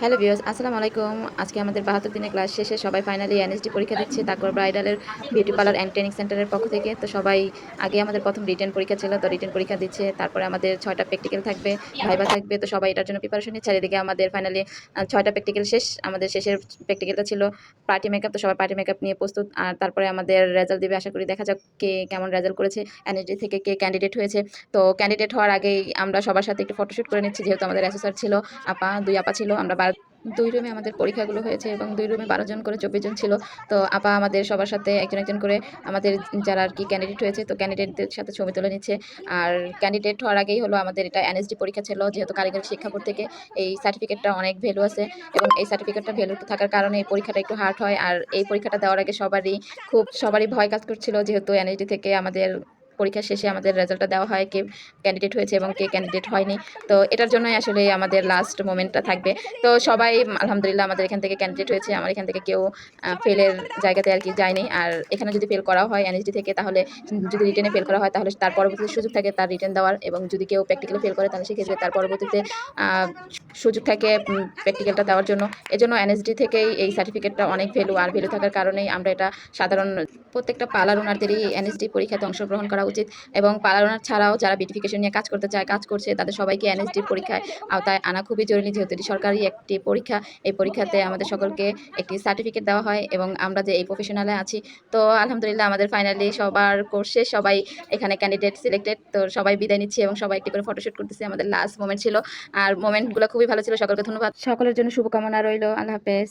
Hello viewers, আসসালামু আলাইকুম। আজকে আমাদের ৭২ দিনের ক্লাস শেষে সবাই ফাইনালি এনএসডি পরীক্ষা দিচ্ছে। তারপর ব্রাইডালের বিউটি পার্লার অ্যান্ড ট্রেনিং সেন্টারের পক্ষ থেকে। তো সবাই আগে আমাদের প্রথম রিটেন পরীক্ষা ছিল। তো রিটেন পরীক্ষা দিচ্ছে। তারপরে আমাদের ৬টা প্র্যাকটিক্যাল থাকবে, ভাইভা থাকবে। তো সবাই এটার জন্য প্রিপারেশন নিচ্ছে। আর এদিকে আমাদের ফাইনালি ৬টা প্র্যাকটিক্যাল শেষ। আমাদের শেষের প্র্যাকটিক্যালটা ছিল পার্টি মেকআপ। তো সবাই পার্টি মেকআপ নিয়ে প্রস্তুত। আর তারপরে আমাদের রেজাল্ট দিবে। আশা করি দেখা যাক কে কেমন রেজাল্ট করেছে। এনএসডি থেকে কে ক্যান্ডিডেট হয়েছে। তো ক্যান্ডিডেট হওয়ার আগেই আমরা সবার সাথে একটু ফটোশুট করে নিচ্ছি। যেহেতু আমাদের অ্যাসেসর ছিল আপা, ২ আপা ছিল। আমরা ২ রুমে আমাদের পরীক্ষাগুলো হয়েছে এবং ২ রুমে ১২ জন করে ২৪ জন ছিল। তো আপা আমাদের সবার সাথে একজন, একজন করে আমাদের যারা আরকি ক্যান্ডিডেট হয়েছে তো ক্যান্ডিডেটদের সাথে ছবি তুলে নিচ্ছে। আর ক্যান্ডিডেট হওয়ার আগেই হলো আমাদের এটা এনএসডি পরীক্ষা ছিল। যেহেতু কারিগরি শিক্ষা বোর্ড থেকে এই সার্টিফিকেটটা অনেক ভ্যালু আছে এবং এই সার্টিফিকেটটা ভ্যালু থাকার কারণে এই পরীক্ষাটা একটু হার্ড হয়। আর এই পরীক্ষাটা দেওয়ার আগে সবারই ভয় কাজ করছিল, যেহেতু এনএসডি থেকে আমাদের পরীক্ষা শেষে আমাদের রেজাল্টটা দেওয়া হয় কে ক্যান্ডিডেট হয়েছে এবং কে ক্যান্ডিডেট হয়নি। তো এটার জন্যই আসলে আমাদের লাস্ট মোমেন্টটা থাকবে। তো সবাই আলহামদুলিল্লাহ আমাদের এখান থেকে ক্যান্ডিডেট হয়েছে। আমার এখান থেকে কেউ ফেলের জায়গাতে আর কি যায়নি। আর এখানে যদি ফেল করা হয় এনএসডি থেকে, তাহলে যদি রিটেনে ফেল করা হয় তাহলে তার পরবর্তীতে সুযোগ থাকে তার রিটেন দেওয়ার, এবং যদি কেউ প্র্যাকটিক্যালি ফেল করে তাহলে সেক্ষেত্রে তার পরবর্তীতে আহ, সুযোগ থাকে প্র্যাকটিক্যালটা দেওয়ার জন্য। এজন্য এনএসডি থেকেই এই সার্টিফিকেটটা অনেক ভ্যালু, আর ভ্যালু থাকার কারণেই আমরা এটা সাধারণ প্রত্যেকটা পার্লার ওনারদেরই এনএসডি পরীক্ষাতে অংশগ্রহণ করা উচিত। এবং পার্লার ওনার ছাড়াও যারা বিউটিফিকেশন নিয়ে কাজ করতে চায়, কাজ করছে, তাদের সবাইকে এনএসডি পরীক্ষায় আওতায় আনা খুবই জরুরি। যেহেতু এটি সরকারি একটি পরীক্ষা, এই পরীক্ষাতে আমাদের সকলকে একটি সার্টিফিকেট দেওয়া হয় এবং আমরা যে এই প্রফেশনালে আছি। তো আলহামদুলিল্লাহ আমাদের ফাইনালি সবার কোর্সে সবাই এখানে ক্যান্ডিডেট সিলেক্টেড। তো সবাই বিদায় নিচ্ছি এবং সবাই একটি করে ফটোশুট করতেছি। আমাদের লাস্ট মোমেন্ট ছিল, আর মোমেন্টগুলো খুবই ভালো ছিল। সকলকে ধন্যবাদ। সকলের জন্য শুভকামনা রইল। আল্লাহ হাফেজ।